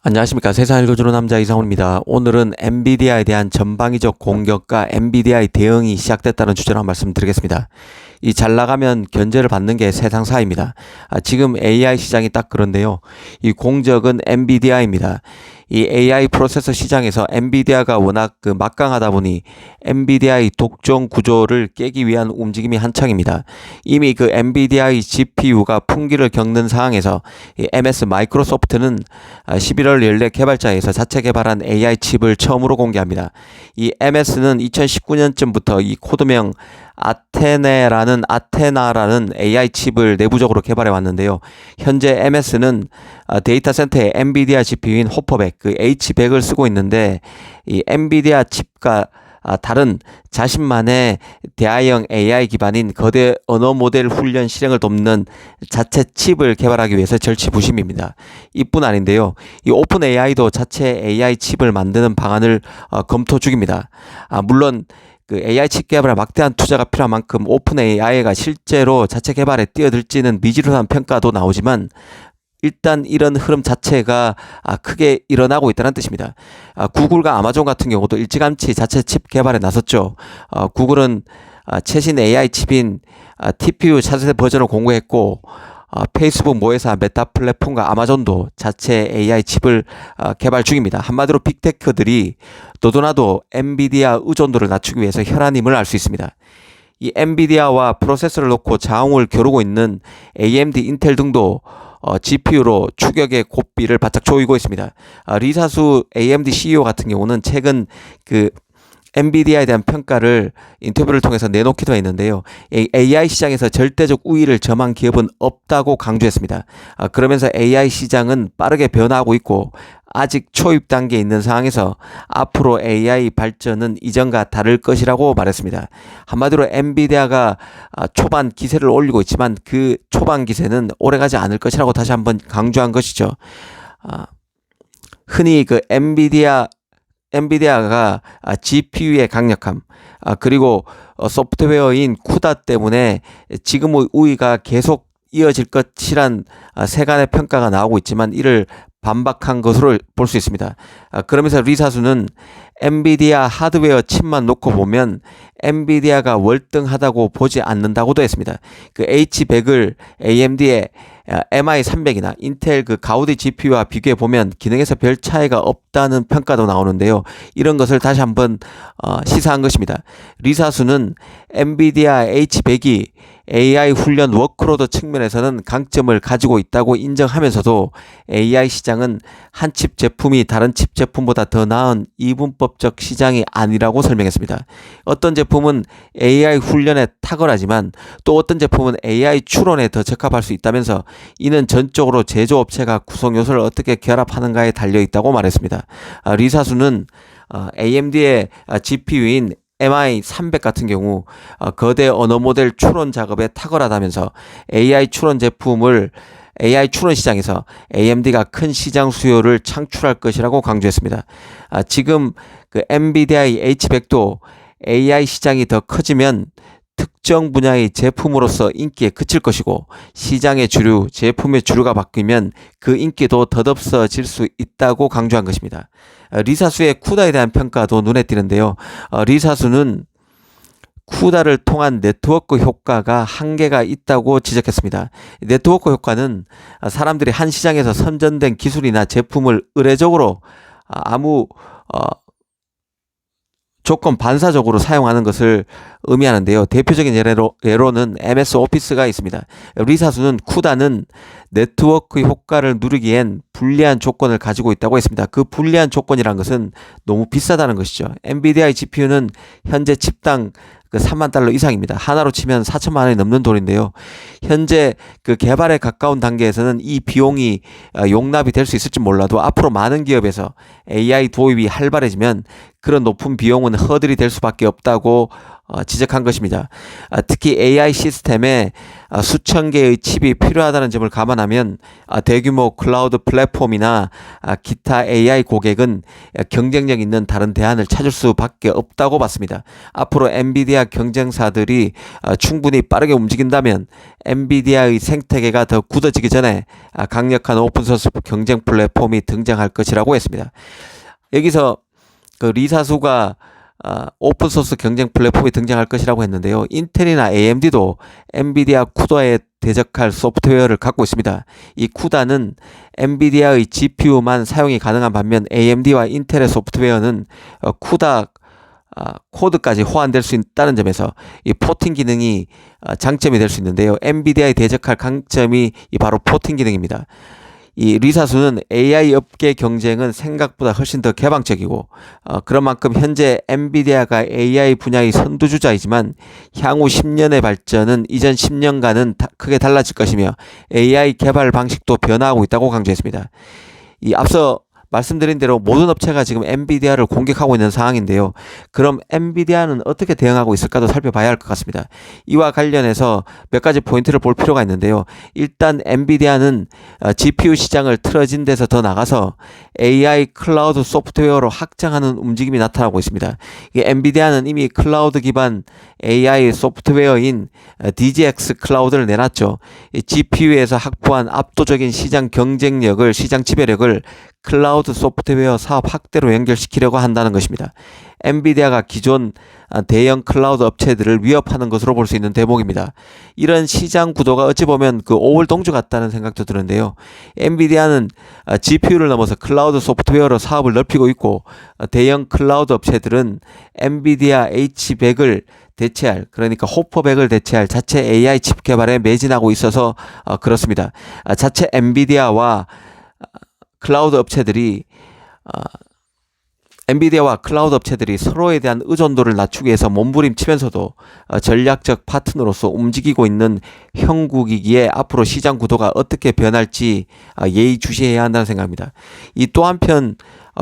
안녕하십니까. 세상을 읽어주는 남자 이상훈입니다. 오늘은 엔비디아에 대한 전방위적 공격과 엔비디아의 대응이 시작됐다는 주제로 한 말씀 드리겠습니다. 이 잘 나가면 견제를 받는 게 세상사입니다. 지금 AI 시장이 딱 그런데요. 이 공적은 엔비디아입니다. 이 AI 프로세서 시장에서 엔비디아가 워낙 막강하다 보니 엔비디아의 독점 구조를 깨기 위한 움직임이 한창입니다. 이미 엔비디아의 GPU가 풍기를 겪는 상황에서 이 MS 마이크로소프트는 11월 연례 개발자에서 자체 개발한 AI 칩을 처음으로 공개합니다. 이 MS는 2019년쯤부터 이 코드명 아테나라는 AI 칩을 내부적으로 개발해 왔는데요. 현재 MS는 데이터 센터의 엔비디아 GPU인 호퍼백 H100을 쓰고 있는데 이 엔비디아 칩과 다른 자신만의 대화형 AI 기반인 거대 언어 모델 훈련 실행을 돕는 자체 칩을 개발하기 위해서 절치부심입니다. 이뿐 아닌데요. 이 오픈 AI도 자체 AI 칩을 만드는 방안을 검토 중입니다. 물론 AI 칩 개발에 막대한 투자가 필요한 만큼 오픈 AI가 실제로 자체 개발에 뛰어들지는 미지근한 평가도 나오지만 일단 이런 흐름 자체가 크게 일어나고 있다는 뜻입니다. 구글과 아마존 같은 경우도 일찌감치 자체 칩 개발에 나섰죠. 구글은 최신 AI 칩인 TPU 차세대 버전을 공개했고 페이스북 모회사 메타 플랫폼과 아마존도 자체 AI 칩을 개발 중입니다. 한마디로 빅테크들이 너도나도 엔비디아 의존도를 낮추기 위해서 혈안 힘을 알 수 있습니다. 이 엔비디아와 프로세서를 놓고 자웅을 겨루고 있는 AMD, 인텔 등도 GPU로 추격의 고삐를 바짝 조이고 있습니다. 리사수 AMD CEO 같은 경우는 최근 엔비디아에 대한 평가를 인터뷰를 통해서 내놓기도 했는데요. AI 시장에서 절대적 우위를 점한 기업은 없다고 강조했습니다. 그러면서 AI 시장은 빠르게 변화하고 있고 아직 초입 단계에 있는 상황에서 앞으로 AI 발전은 이전과 다를 것이라고 말했습니다. 한마디로 엔비디아가 초반 기세를 올리고 있지만 그 초반 기세는 오래가지 않을 것이라고 다시 한번 강조한 것이죠. 흔히 엔비디아가 GPU의 강력함, 그리고 소프트웨어인 쿠다 때문에 지금의 우위가 계속 이어질 것이란 세간의 평가가 나오고 있지만 이를 반박한 것으로 볼 수 있습니다. 그러면서 리사수는 엔비디아 하드웨어 칩만 놓고 보면 엔비디아가 월등하다고 보지 않는다고도 했습니다. H100을 AMD의 MI300이나 인텔 가우디 GPU와 비교해 보면 기능에서 별 차이가 없다는 평가도 나오는데요. 이런 것을 다시 한번 시사한 것입니다. 리사수는 엔비디아 H100이 AI 훈련 워크로드 측면에서는 강점을 가지고 있다고 인정하면서도 AI 시장은 한 칩 제품이 다른 칩 제품보다 더 나은 이분법적 시장이 아니라고 설명했습니다. 어떤 제품은 AI 훈련에 탁월하지만 또 어떤 제품은 AI 추론에 더 적합할 수 있다면서 이는 전적으로 제조업체가 구성 요소를 어떻게 결합하는가에 달려있다고 말했습니다. 리사수는 AMD의 GPU인 MI300 같은 경우 거대 언어 모델 추론 작업에 탁월하다면서 AI 추론 시장에서 AMD가 큰 시장 수요를 창출할 것이라고 강조했습니다. 지금 엔비디아의 H100도 AI 시장이 더 커지면 특정 분야의 제품으로서 인기에 그칠 것이고 시장의 주류, 제품의 주류가 바뀌면 그 인기도 덧없어질 수 있다고 강조한 것입니다. 리사수의 쿠다에 대한 평가도 눈에 띄는데요. 리사수는 쿠다를 통한 네트워크 효과가 한계가 있다고 지적했습니다. 네트워크 효과는 사람들이 한 시장에서 선전된 기술이나 제품을 의례적으로 아무 조건 반사적으로 사용하는 것을 의미하는데요. 대표적인 예로는 MS 오피스가 있습니다. 리사수는 쿠다는 네트워크 효과를 누리기엔 불리한 조건을 가지고 있다고 했습니다. 그 불리한 조건이란 것은 너무 비싸다는 것이죠. 엔비디아의 GPU는 현재 칩당 $30,000 이상입니다. 하나로 치면 4천만 원이 넘는 돈인데요. 현재 개발에 가까운 단계에서는 이 비용이 용납이 될 수 있을지 몰라도 앞으로 많은 기업에서 AI 도입이 활발해지면 그런 높은 비용은 허들이 될 수밖에 없다고 지적한 것입니다. 특히 AI 시스템에 수천 개의 칩이 필요하다는 점을 감안하면 대규모 클라우드 플랫폼이나 기타 AI 고객은 경쟁력 있는 다른 대안을 찾을 수밖에 없다고 봤습니다. 앞으로 엔비디아 경쟁사들이 충분히 빠르게 움직인다면 엔비디아의 생태계가 더 굳어지기 전에 강력한 오픈소스 경쟁 플랫폼이 등장할 것이라고 했습니다. 여기서 그 리사수가 오픈소스 경쟁 플랫폼이 등장할 것이라고 했는데요. 인텔이나 AMD도 엔비디아 쿠다에 대적할 소프트웨어를 갖고 있습니다. 이 쿠다는 엔비디아의 GPU만 사용이 가능한 반면 AMD와 인텔의 소프트웨어는 쿠다 코드까지 호환될 수 있다는 점에서 이 포팅 기능이 장점이 될 수 있는데요. 엔비디아에 대적할 강점이 바로 포팅 기능입니다. 이 리사수는 AI 업계 경쟁은 생각보다 훨씬 더 개방적이고 그런 만큼 현재 엔비디아가 AI 분야의 선두주자이지만 향후 10년의 발전은 이전 10년간은 크게 달라질 것이며 AI 개발 방식도 변화하고 있다고 강조했습니다. 이 앞서 말씀드린 대로 모든 업체가 지금 엔비디아를 공격하고 있는 상황인데요. 그럼 엔비디아는 어떻게 대응하고 있을까도 살펴봐야 할 것 같습니다. 이와 관련해서 몇 가지 포인트를 볼 필요가 있는데요. 일단 엔비디아는 GPU 시장을 틀어진 데서 더 나가서 AI 클라우드 소프트웨어로 확장하는 움직임이 나타나고 있습니다. 엔비디아는 이미 클라우드 기반 AI 소프트웨어인 DGX 클라우드를 내놨죠. GPU에서 확보한 압도적인 시장 경쟁력을, 시장 지배력을 클라우드 소프트웨어 사업 확대로 연결시키려고 한다는 것입니다. 엔비디아가 기존 대형 클라우드 업체들을 위협하는 것으로 볼 수 있는 대목입니다. 이런 시장 구도가 어찌 보면 그 오월동주 같다는 생각도 드는데요. 엔비디아는 GPU를 넘어서 클라우드 소프트웨어로 사업을 넓히고 있고 대형 클라우드 업체들은 엔비디아 H100을 대체할, 그러니까 호퍼100을 대체할 자체 AI 칩 개발에 매진하고 있어서 그렇습니다. 자체 엔비디아와 클라우드 업체들이 엔비디아와 클라우드 업체들이 서로에 대한 의존도를 낮추기 위해서 몸부림치면서도 전략적 파트너로서 움직이고 있는 형국이기에 앞으로 시장 구도가 어떻게 변할지 예의주시해야 한다는 생각입니다. 이 또 한편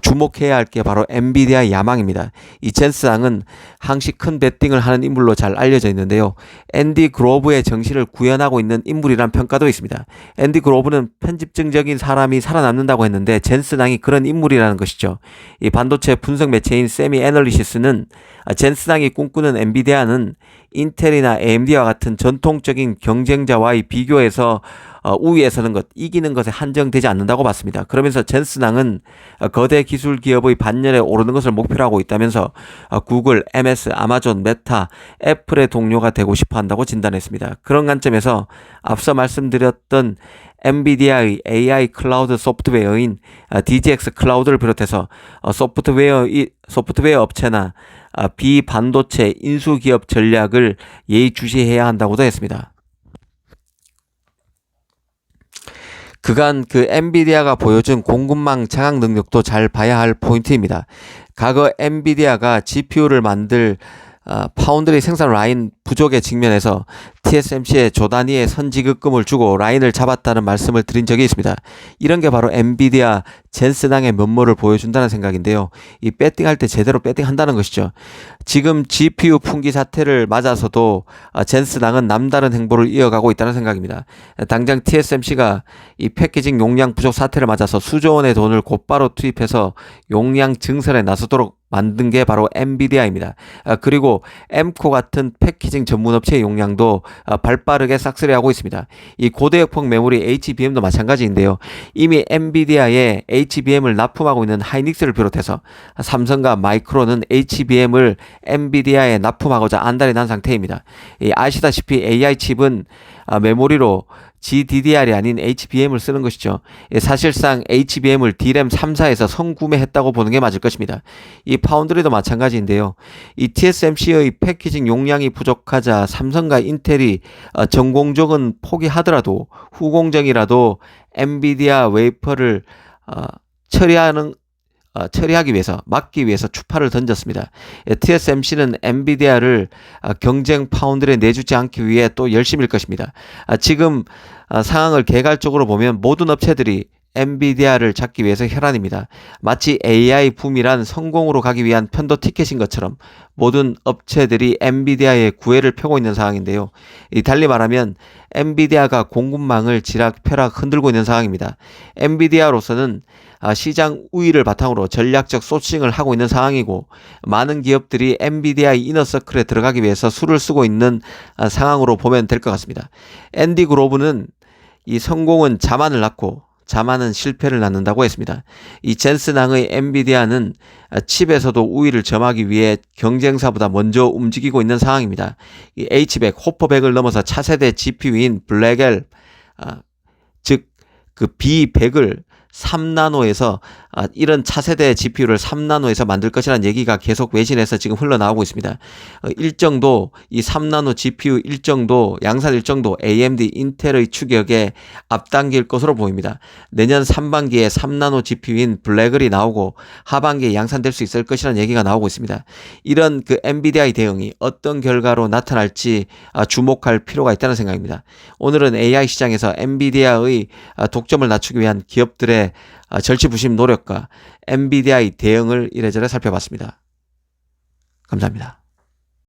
주목해야 할 게 바로 엔비디아의 야망입니다. 이 젠스랑은 항시 큰 베팅을 하는 인물로 잘 알려져 있는데요. 앤디 그로브의 정신을 구현하고 있는 인물이란 평가도 있습니다. 앤디 그로브는 편집증적인 사람이 살아남는다고 했는데 젠스랑이 그런 인물이라는 것이죠. 이 반도체 분석 매체인 세미 애널리시스는 젠스랑이 꿈꾸는 엔비디아는 인텔이나 AMD와 같은 전통적인 경쟁자와의 비교에서 우위에 서는 것, 이기는 것에 한정되지 않는다고 봤습니다. 그러면서 젠스랑은 거대 기술 기업의 반열에 오르는 것을 목표로 하고 있다면서 구글, MS, 아마존, 메타, 애플의 동료가 되고 싶어 한다고 진단했습니다. 그런 관점에서 앞서 말씀드렸던 엔비디아의 AI 클라우드 소프트웨어인 DGX 클라우드를 비롯해서 소프트웨어 업체나 비반도체 인수기업 전략을 예의주시해야 한다고도 했습니다. 그간 그 엔비디아가 보여준 공급망 장악 능력도 잘 봐야 할 포인트입니다. 과거 엔비디아가 GPU를 만들 파운드리 생산 라인 부족에 직면해서 TSMC에 조 단위의 선지급금을 주고 라인을 잡았다는 말씀을 드린 적이 있습니다. 이런 게 바로 엔비디아 젠스당의 면모를 보여준다는 생각인데요. 이 배팅할 때 제대로 배팅한다는 것이죠. 지금 GPU 풍기 사태를 맞아서도 젠스당은 남다른 행보를 이어가고 있다는 생각입니다. 당장 TSMC가 이 패키징 용량 부족 사태를 맞아서 수조 원의 돈을 곧바로 투입해서 용량 증설에 나서도록 만든 게 바로 엔비디아입니다. 그리고 엠코 같은 패키징 전문 업체의 용량도 발빠르게 싹쓸이하고 있습니다. 이 고대역폭 메모리 HBM도 마찬가지인데요. 이미 엔비디아에 HBM을 납품하고 있는 하이닉스를 비롯해서 삼성과 마이크론은 HBM을 엔비디아에 납품하고자 안달이 난 상태입니다. 아시다시피 AI 칩은 메모리로 GDDR이 아닌 HBM을 쓰는 것이죠. 사실상 HBM을 D램 3사에서 선구매했다고 보는 게 맞을 것입니다. 이 파운드리도 마찬가지인데요. 이 TSMC의 패키징 용량이 부족하자 삼성과 인텔이 전공정은 포기하더라도 후공정이라도 엔비디아 웨이퍼를 처리하기 위해서, 막기 위해서 추파를 던졌습니다. TSMC는 엔비디아를 경쟁 파운드에 내주지 않기 위해 또 열심일 것입니다. 지금 상황을 개괄적으로 보면 모든 업체들이 엔비디아를 찾기 위해서 혈안입니다. 마치 AI 붐이란 성공으로 가기 위한 편도 티켓인 것처럼 모든 업체들이 엔비디아의 구애를 펴고 있는 상황인데요. 달리 말하면 엔비디아가 공급망을 쥐락펴락 흔들고 있는 상황입니다. 엔비디아로서는 시장 우위를 바탕으로 전략적 소싱을 하고 있는 상황이고, 많은 기업들이 엔비디아 이너서클에 들어가기 위해서 수를 쓰고 있는 상황으로 보면 될 것 같습니다. 앤디 그로브는 이 성공은 자만을 낳고 자만은 실패를 낳는다고 했습니다. 이 젠슨 항의 엔비디아는 칩에서도 우위를 점하기 위해 경쟁사보다 먼저 움직이고 있는 상황입니다. 이 H100, 호퍼100을 넘어서 차세대 GPU인 블랙엘, 즉 그 B100을 3나노에서 이런 차세대 GPU를 3나노에서 만들 것이라는 얘기가 계속 외신에서 지금 흘러나오고 있습니다. 일정도 이 3나노 GPU 일정도 양산 일정도 AMD, 인텔의 추격에 앞당길 것으로 보입니다. 내년 상반기에 3나노 GPU인 블랙을이 나오고 하반기에 양산될 수 있을 것이라는 얘기가 나오고 있습니다. 이런 그 엔비디아의 대응이 어떤 결과로 나타날지 주목할 필요가 있다는 생각입니다. 오늘은 AI 시장에서 엔비디아의 독점을 낮추기 위한 기업들의 절치부심 노력과 엔비디아의 대응을 이래저래 살펴봤습니다. 감사합니다.